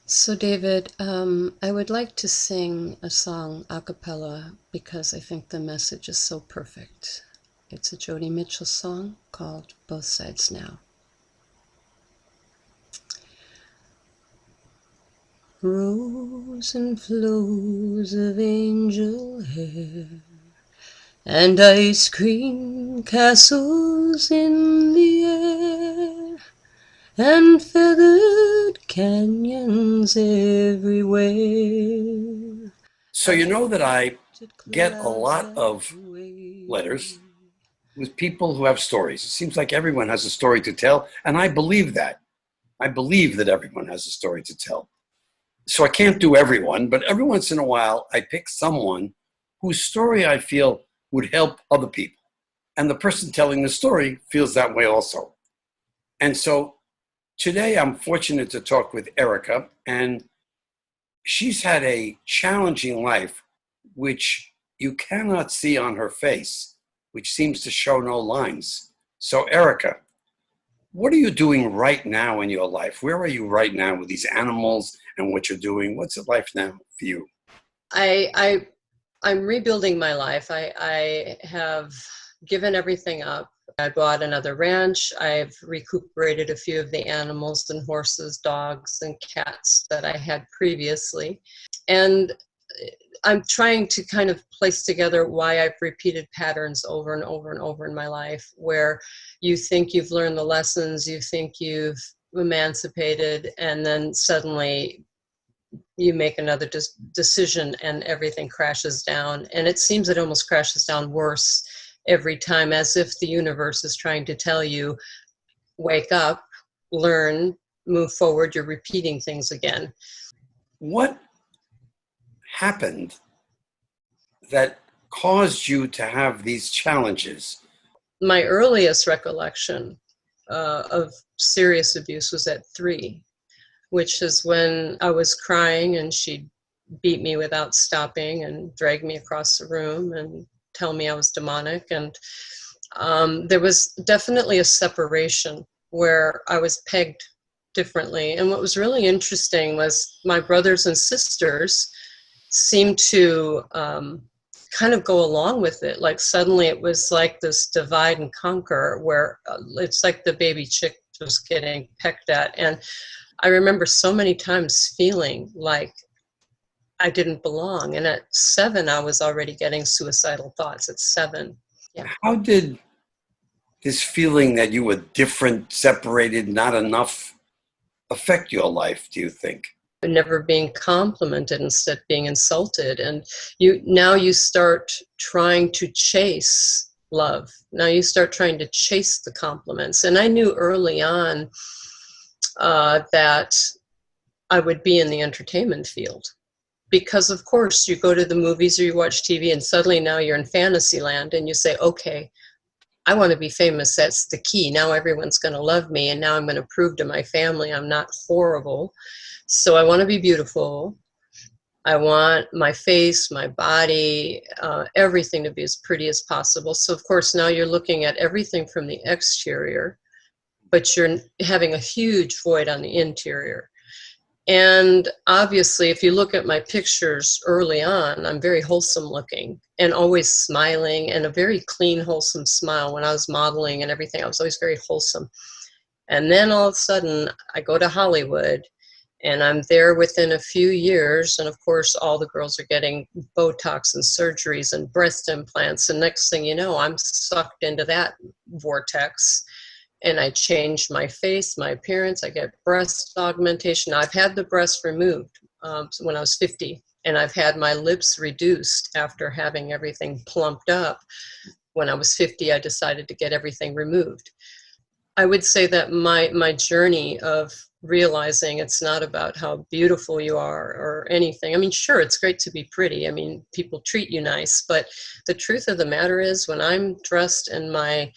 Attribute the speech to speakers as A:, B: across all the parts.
A: So, David, I would like to sing a song a cappella because I think the message is so perfect. It's a Joni Mitchell song called Both Sides Now. Rows and flows of angel hair and ice cream castles in the air and feathered canyons everywhere.
B: So
A: A
B: you know that I
A: haunted
B: get a
A: cloud
B: lot
A: that
B: of
A: way.
B: letters with people who have stories. It seems like everyone has a story to tell, and I believe that. I believe that everyone has a story to tell. So I can't do everyone, but every once in a while I pick someone whose story I feel would help other people. And the person telling the story feels that way also. And so today I'm fortunate to talk with Erika, and she's had a challenging life, which you cannot see on her face, which seems to show no lines. So, Erika, what are you doing right now in your life? Where are you right now with these animals and what you're doing? What's it life now for you?
A: I, I, I'm rebuilding my life. I have given everything up. I bought another ranch. I've recuperated a few of the animals and horses, dogs, and cats that I had previously. And I'm trying to kind of place together why I've repeated patterns over and over and over in my life, where you think you've learned the lessons, you think you've emancipated, and then suddenly you make another decision and everything crashes down. And it seems it almost crashes down worse every time, as if the universe is trying to tell you, wake up, learn, move forward. You're repeating things again.
B: What happened that caused you to have these challenges?
A: My earliest recollection of serious abuse was at 3, which is when I was crying and she'd beat me without stopping and drag me across the room and tell me I was demonic. And there was definitely a separation where I was pegged differently. And what was really interesting was my brothers and sisters seemed to kind of go along with it. Like suddenly it was like this divide and conquer where it's like the baby chick was getting pecked at. And I remember so many times feeling like I didn't belong. And at 7, I was already getting suicidal thoughts at 7. Yeah.
B: How did this feeling that you were different, separated, not enough affect your life, do you think?
A: Never being complimented, instead being insulted. And you start trying to chase love. Now you start trying to chase the compliments. And I knew early on that I would be in the entertainment field. Because of course you go to the movies or you watch TV and suddenly now you're in fantasy land and you say, okay, I want to be famous. That's the key. Now everyone's going to love me. And now I'm going to prove to my family I'm not horrible. So I want to be beautiful. I want my face, my body, everything to be as pretty as possible. So of course now you're looking at everything from the exterior, but you're having a huge void on the interior. And obviously, if you look at my pictures early on, I'm very wholesome looking and always smiling, and a very clean, wholesome smile. When I was modeling and everything, I was always very wholesome. And then all of a sudden, I go to Hollywood and I'm there within a few years. And of course, all the girls are getting Botox and surgeries and breast implants. And next thing you know, I'm sucked into that vortex, and I changed my face, my appearance. I get breast augmentation. I've had the breast removed when I was 50, and I've had my lips reduced after having everything plumped up. When I was 50, I decided to get everything removed. I would say that my journey of realizing it's not about how beautiful you are or anything. I mean, sure, it's great to be pretty. I mean, people treat you nice, but the truth of the matter is when I'm dressed in my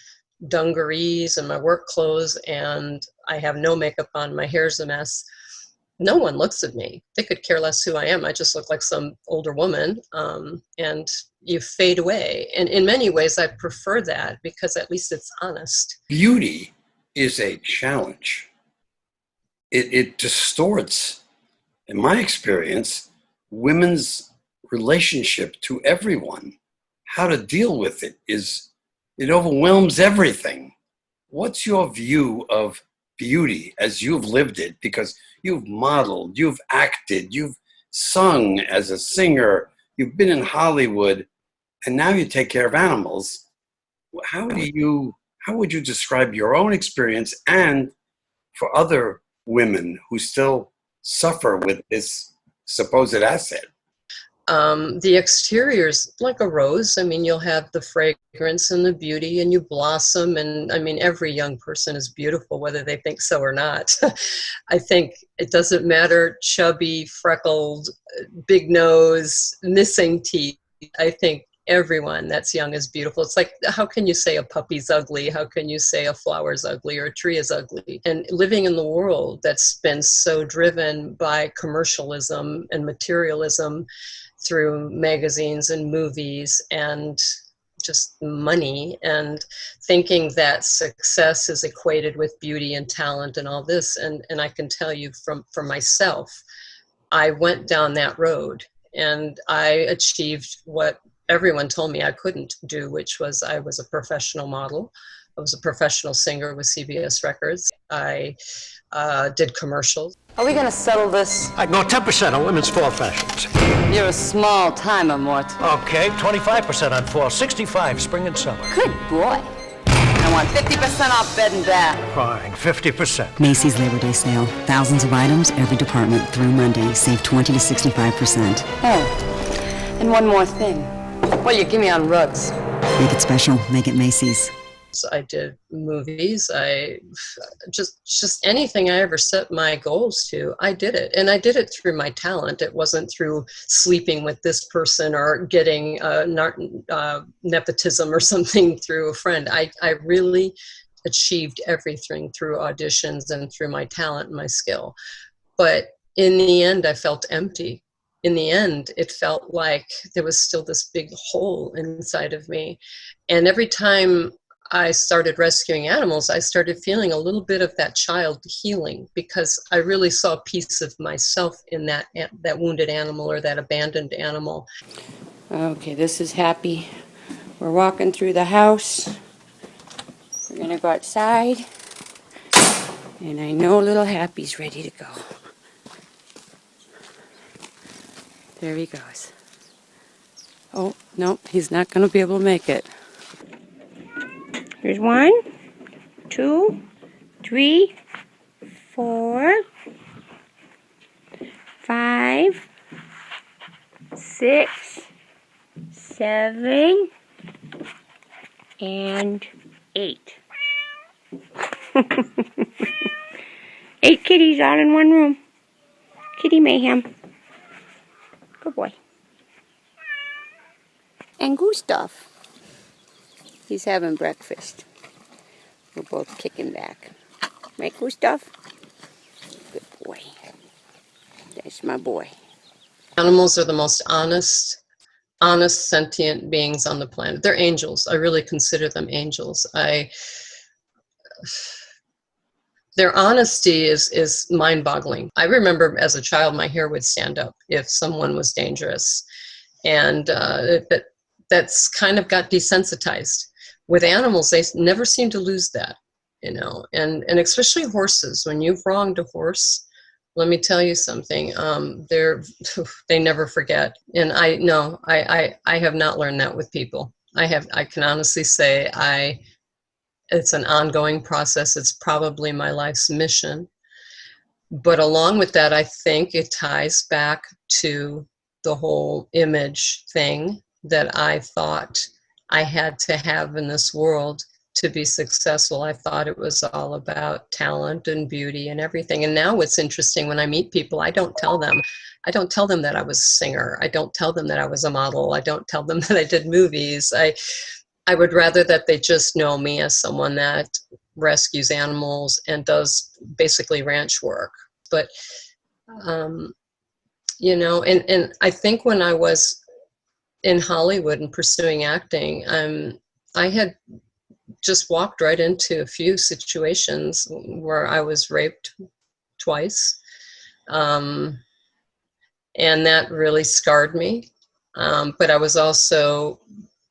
A: dungarees and my work clothes and I have no makeup on, my hair's a mess, no one looks at me. They could care less who I am. I just look like some older woman, and you fade away. And in many ways, I prefer that because at least it's honest.
B: Beauty is a challenge. It distorts in my experience, women's relationship to everyone, how to deal with it, it overwhelms everything. What's your view of beauty as you've lived it? Because you've modeled, you've acted, you've sung as a singer, you've been in Hollywood, and now you take care of animals. How would you describe your own experience, and for other women who still suffer with this supposed asset?
A: The exterior's like a rose. I mean, you'll have the fragrance and the beauty, and you blossom. And I mean, every young person is beautiful, whether they think so or not. I think it doesn't matter, chubby, freckled, big nose, missing teeth. I think everyone that's young is beautiful. It's like, how can you say a puppy's ugly? How can you say a flower's ugly or a tree is ugly? And living in the world that's been so driven by commercialism and materialism through magazines and movies and just money, and thinking that success is equated with beauty and talent and all this. And I can tell you for myself, I went down that road and I achieved what everyone told me I couldn't do, which was I was a professional model. I was a professional singer with CBS Records. I did commercials.
C: Are we going to settle this?
D: I'd go 10% on women's fall fashions.
C: You're a small timer, Mort.
D: Okay, 25% on fall, 65 spring and summer.
C: Good boy. I want 50% off bed and bath.
D: Fine, 50%.
E: Macy's Labor Day sale. Thousands of items, every department through Monday. Save 20 to 65%.
C: Oh, and one more thing. What do you give me on rugs?
E: Make it special. Make it Macy's.
A: I did movies. I just anything I ever set my goals to, I did it. And I did it through my talent. It wasn't through sleeping with this person or getting nepotism or something through a friend. I really achieved everything through auditions and through my talent and my skill. But in the end, I felt empty. In the end, it felt like there was still this big hole inside of me. And every time I started rescuing animals, I started feeling a little bit of that child healing, because I really saw a piece of myself in that wounded animal or that abandoned animal.
F: Okay, this is Happy. We're walking through the house. We're gonna go outside. And I know little Happy's ready to go. There he goes. Oh, nope, he's not gonna be able to make it. Here's 1, 2, 3, 4, 5, 6, 7, and 8. 8 kitties all in one room. Kitty mayhem. Good boy. And Gustav. He's having breakfast. We're both kicking back. Right, Gustav? Good boy. That's my boy.
A: Animals are the most honest, sentient beings on the planet. They're angels. I really consider them angels. Their honesty is mind-boggling. I remember as a child, my hair would stand up if someone was dangerous. And that's kind of got desensitized. With animals, they never seem to lose that, and especially horses. When you've wronged a horse, let me tell you something, they never forget. And I have not learned that with people. I can honestly say it's an ongoing process. It's probably my life's mission. But along with that, I think it ties back to the whole image thing that I thought I had to have in this world to be successful. I thought it was all about talent and beauty and everything. And now what's interesting, when I meet people, I don't tell them that I was a singer. I don't tell them that I was a model. I don't tell them that I did movies. I would rather that they just know me as someone that rescues animals and does basically ranch work. But, and I think when I was in Hollywood and pursuing acting, I had just walked right into a few situations where I was raped twice. And that really scarred me. But I was also,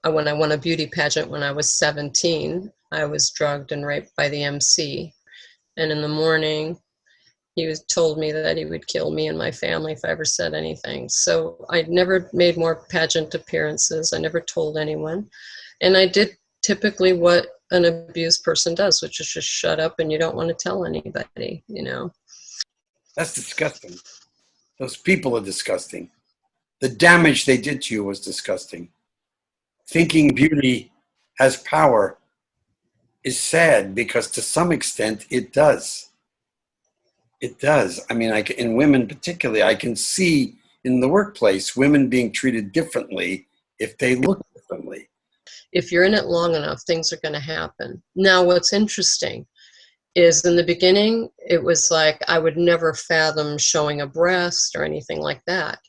A: when I won a beauty pageant when I was 17, I was drugged and raped by the MC. And in the morning, he told me that he would kill me and my family if I ever said anything. So I never made more pageant appearances. I never told anyone. And I did typically what an abused person does, which is just shut up and you don't want to tell anybody, you know.
B: That's disgusting. Those people are disgusting. The damage they did to you was disgusting. Thinking beauty has power is sad because to some extent it does. It does. I mean, in women particularly, I can see in the workplace women being treated differently if they look differently.
A: If you're in it long enough, things are going to happen. Now, what's interesting is in the beginning, it was like I would never fathom showing a breast or anything like that.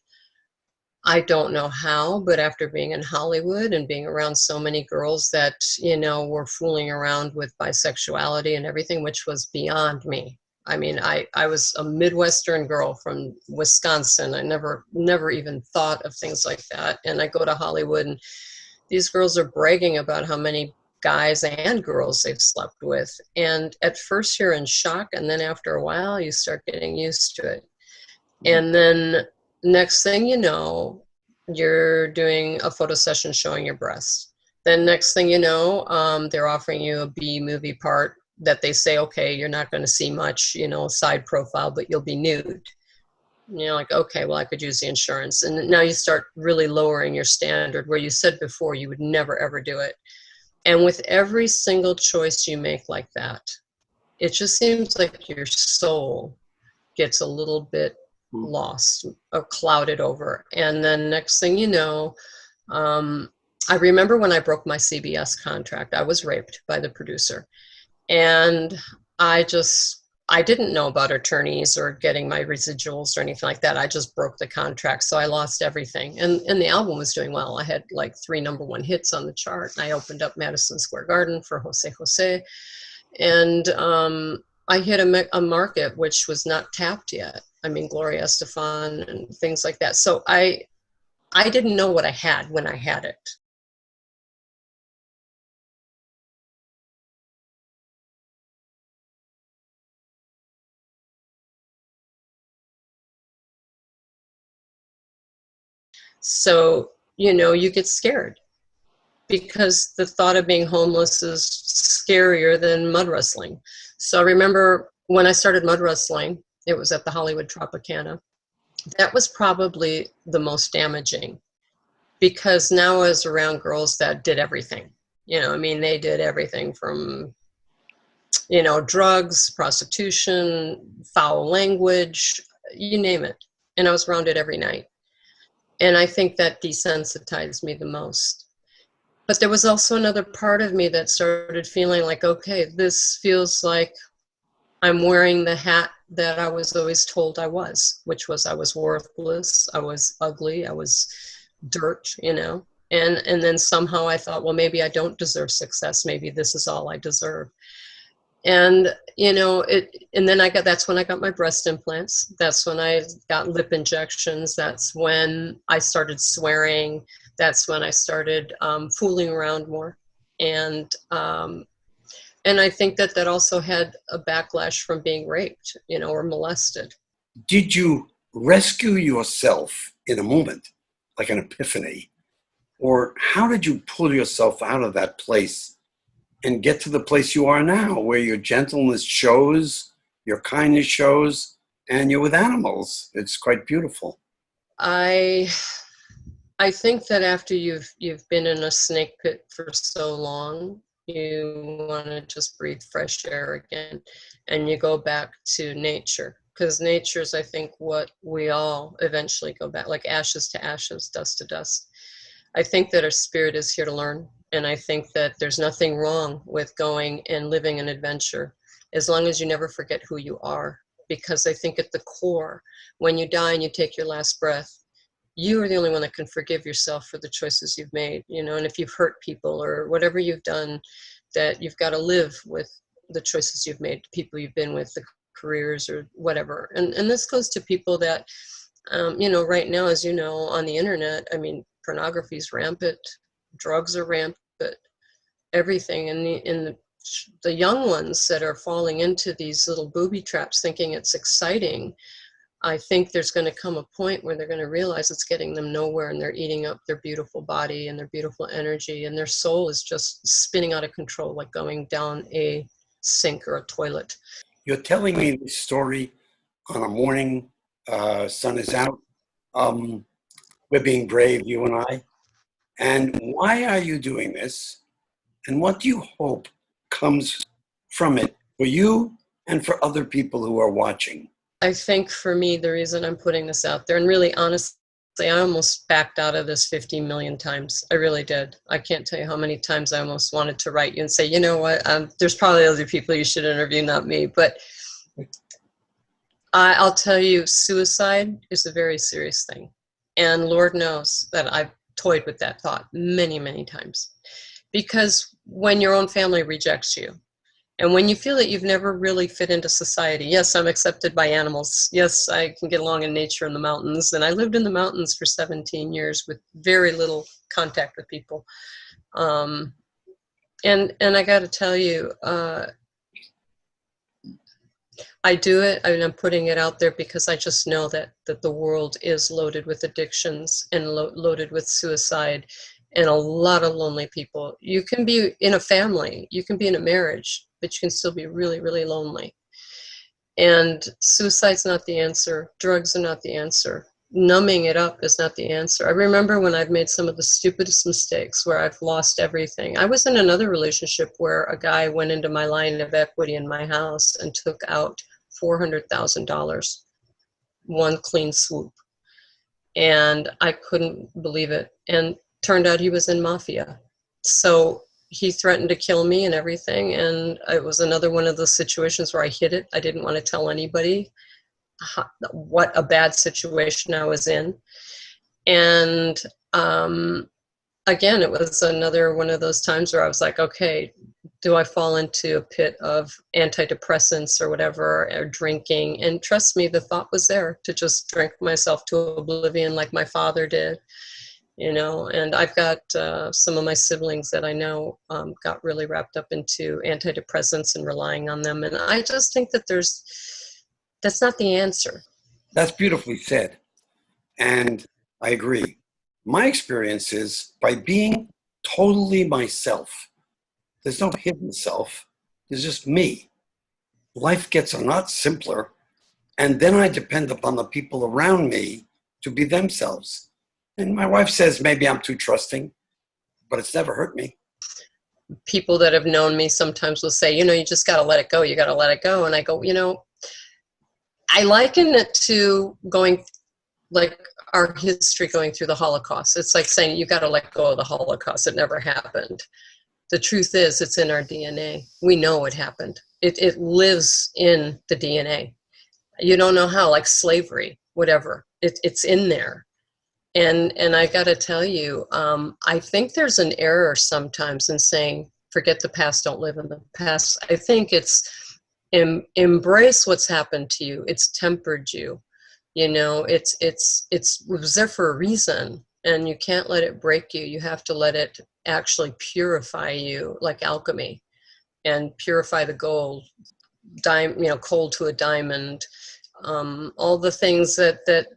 A: I don't know how, but after being in Hollywood and being around so many girls that, you know, were fooling around with bisexuality and everything, which was beyond me. I mean, I was a Midwestern girl from Wisconsin. I never even thought of things like that. And I go to Hollywood and these girls are bragging about how many guys and girls they've slept with. And at first you're in shock. And then after a while, you start getting used to it. And then next thing you know, you're doing a photo session showing your breasts. Then next thing you know, they're offering you a B movie part that they say, okay, you're not going to see much, you know, side profile, but you'll be nude. And you're like, okay, well, I could use the insurance. And now you start really lowering your standard where you said before you would never, ever do it. And with every single choice you make like that, it just seems like your soul gets a little bit lost or clouded over. And then next thing you know, I remember when I broke my CBS contract, I was raped by the producer. And I didn't know about attorneys or getting my residuals or anything like that. I just broke the contract. So I lost everything. And the album was doing well. I had like 3 #1 hits on the chart. I opened up Madison Square Garden for Jose Jose. And I hit a market which was not tapped yet. I mean, Gloria Estefan and things like that. So I didn't know what I had when I had it. So, you know, you get scared because the thought of being homeless is scarier than mud wrestling. So I remember when I started mud wrestling, it was at the Hollywood Tropicana. That was probably the most damaging because now I was around girls that did everything. You know, I mean, they did everything from, you know, drugs, prostitution, foul language, you name it. And I was around it every night. And I think that desensitized me the most. But there was also another part of me that started feeling like, okay, this feels like I'm wearing the hat that I was always told I was, which was I was worthless, I was ugly, I was dirt, you know. And then somehow I thought, well, maybe I don't deserve success. Maybe this is all I deserve. And, you know, that's when I got my breast implants. That's when I got lip injections. That's when I started swearing. That's when I started fooling around more. And I think that also had a backlash from being raped, you know, or molested.
B: Did you rescue yourself in a moment, like an epiphany? Or how did you pull yourself out of that place and get to the place you are now, where your gentleness shows, your kindness shows, and you're with animals? It's quite beautiful.
A: I think that after you've been in a snake pit for so long, you want to just breathe fresh air again, and you go back to nature, because nature's, I think, what we all eventually go back, like ashes to ashes, dust to dust. I think that our spirit is here to learn, and I think that there's nothing wrong with going and living an adventure, as long as you never forget who you are, because I think at the core, when you die and you take your last breath, you are the only one that can forgive yourself for the choices you've made, you know, and if you've hurt people or whatever you've done, that you've got to live with the choices you've made, the people you've been with, the careers or whatever. And this goes to people that You know, right now, as you know, on the internet, I mean, pornography is rampant, drugs are rampant, everything. And the young ones that are falling into these little booby traps thinking it's exciting, I think there's going to come a point where they're going to realize it's getting them nowhere, and they're eating up their beautiful body and their beautiful energy, and their soul is just spinning out of control, like going down a sink or a toilet.
B: You're telling me this story on a morning, sun is out. We're being brave, you and I. And why are you doing this? And what do you hope comes from it for you and for other people who are watching?
A: I think for me, the reason I'm putting this out there, and really honestly, I almost backed out of this 50 million times. I really did. I can't tell you how many times I almost wanted to write you and say, you know what, there's probably other people you should interview, not me. But I'll tell you, suicide is a very serious thing. And Lord knows that I've toyed with that thought many, many times. Because when your own family rejects you, and when you feel that you've never really fit into society, yes, I'm accepted by animals. Yes, I can get along in nature in the mountains. And I lived in the mountains for 17 years with very little contact with people. And I got to tell you, I do it, I mean, I'm putting it out there because I just know that the world is loaded with addictions and loaded with suicide and a lot of lonely people. You can be in a family, you can be in a marriage, but you can still be really, really lonely. And suicide's not the answer. Drugs are not the answer. Numbing it up is not the answer. I remember when I've made some of the stupidest mistakes where I've lost everything. I was in another relationship where a guy went into my line of equity in my house and took out $400,000, one clean swoop. And I couldn't believe it. And turned out he was in mafia. So he threatened to kill me and everything. And it was another one of those situations where I hid it. I didn't want to tell anybody what a bad situation I was in. And again, it was another one of those times where I was like, okay, do I fall into a pit of antidepressants or whatever, or drinking? And trust me, the thought was there to just drink myself to oblivion like my father did, you know. And I've got some of my siblings that I know got really wrapped up into antidepressants and relying on them. And I just think that that's not the answer.
B: That's beautifully said. And I agree. My experience is by being totally myself. There's no hidden self. There's just me. Life gets a lot simpler. And then I depend upon the people around me to be themselves. And my wife says maybe I'm too trusting, but it's never hurt me.
A: People that have known me sometimes will say, you know, you just got to let it go. You got to let it go. And I go, you know, I liken it to going, like our history going through the Holocaust. It's like saying you got to let go of the Holocaust. It never happened. The truth is, it's in our DNA. We know it happened. It lives in the DNA. You don't know how, like slavery, whatever. It's in there. And I got to tell you, I think there's an error sometimes in saying, forget the past, don't live in the past. I think it's embrace what's happened to you. It's tempered you. You know, it was there for a reason, and you can't let it break you. You have to let it actually purify you, like alchemy, and purify the gold, coal to a diamond. All the things that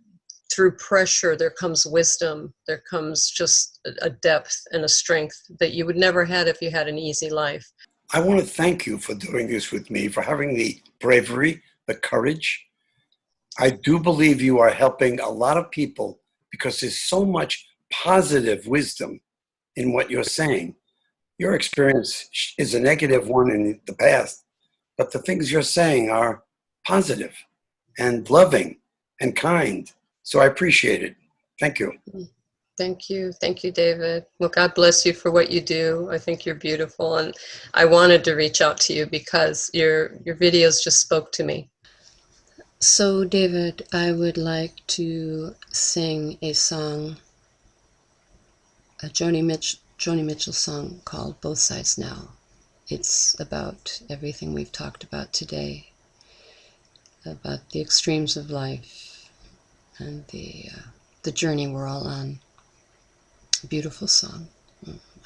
A: through pressure there comes wisdom. There comes just a depth and a strength that you would never had if you had an easy life.
B: I want to thank you for doing this with me, for having the bravery, the courage. I do believe you are helping a lot of people because there's so much positive wisdom in what you're saying. Your experience is a negative one in the past, but the things you're saying are positive and loving and kind. So I appreciate it. Thank you.
A: Thank you. Thank you, David. Well, God bless you for what you do. I think you're beautiful. And I wanted to reach out to you because your videos just spoke to me. So, David, I would like to sing a song, a Joni Mitchell song called Both Sides Now. It's about everything we've talked about today, about the extremes of life, and the journey we're all on. Beautiful song.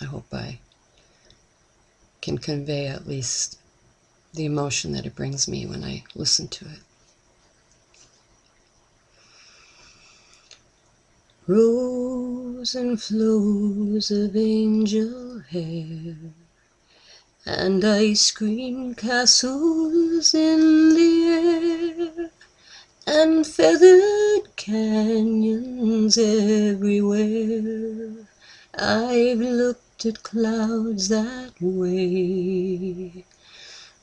A: I hope I can convey at least the emotion that it brings me when I listen to it. Rows and flows of angel hair and ice cream castles in the air and feathered canyons everywhere. I've looked at clouds that way,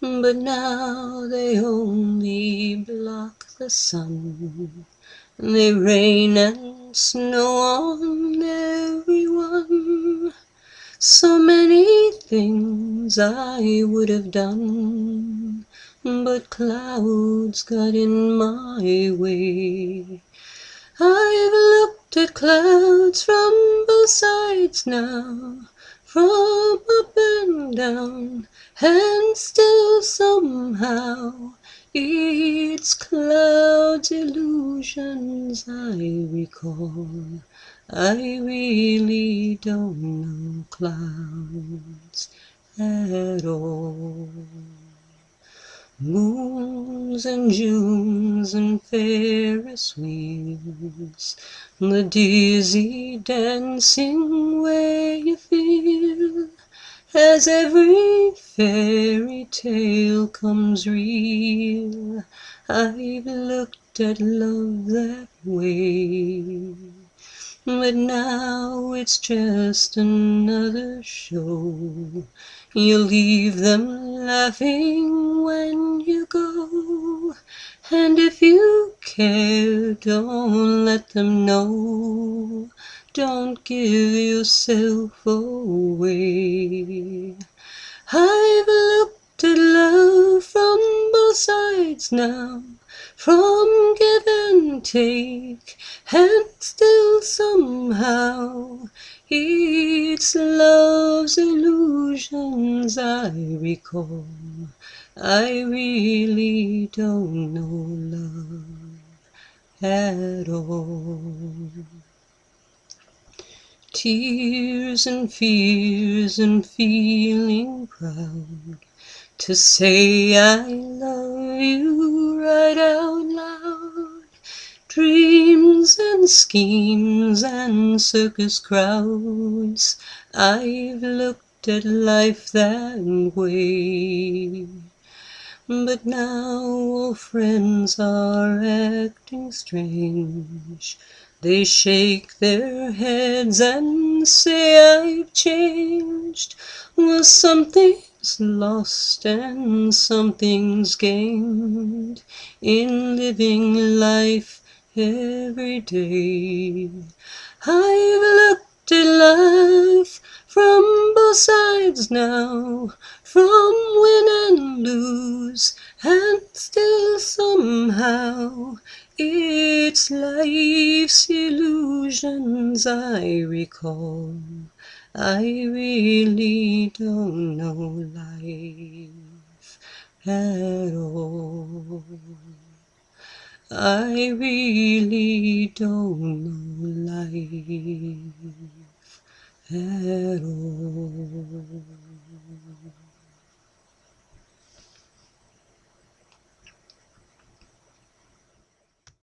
A: but now they only block the sun. They rain and snow on everyone. So many things I would have done, but clouds got in my way. I've looked at clouds from both sides now, from up and down, and still somehow it's clouds' illusions I recall. I really don't know clouds at all. Moons and Junes and Ferris wheels, the dizzy dancing way you feel as every fairy tale comes real. I've looked at love that way, but now it's just another show. You leave them laughing when you go, and if you care, don't let them know. Don't give yourself away. I've looked at love from both sides now, from give and take, and still somehow it's love's illusions I recall. I really don't know love at all. Tears and fears and feeling proud to say I love you right out loud. Dreams and schemes and circus crowds, I've looked at life that way. But now all friends are acting strange. They shake their heads and say I've changed. Well, something's lost and something's gained in living life every day. I've looked at life from both sides now, from win and lose, and still somehow it's life's illusions I recall. I really don't know life at all. I really don't know life at all.